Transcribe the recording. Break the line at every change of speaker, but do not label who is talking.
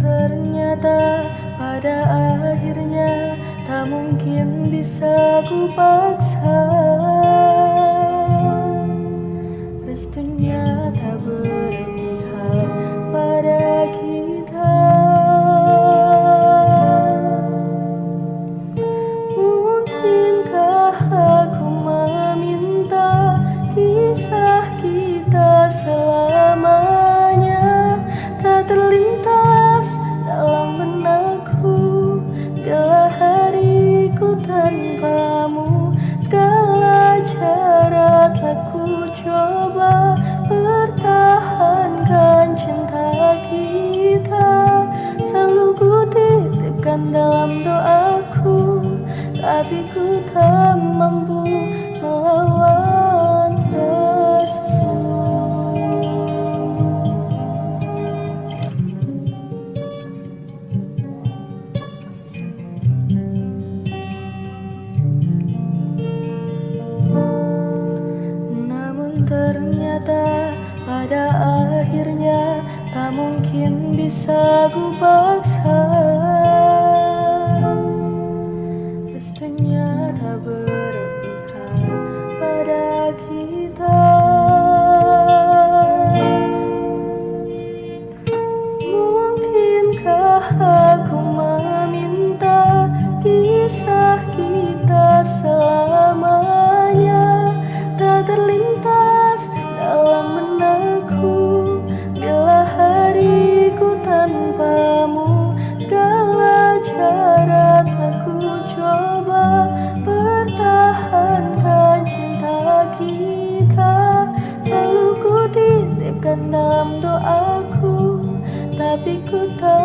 ternyata pada akhirnya tak mungkin bisa ku paksa. Restunya tak berpihak pada kita. Mungkinkah aku meminta kisah kita selamanya tak terlintas dalam benakku bila hariku tanpamu. Segala cara telah ku coba pertahankan cinta kita. Selalu ku titipkan dalam doaku, tapi ku tak mampu melawan restu. Namun ternyata pada akhirnya tak mungkin bisa ku paksa. Restunya tak berpihak pada kita. Mungkinkah aku meminta kisah kita selamanya tak terlintas dalam benakku bila hariku tanpamu. Segala cara telah ku coba pertahankan cinta kita. Selalu ku titipkan dalam doaku, tapi ku tak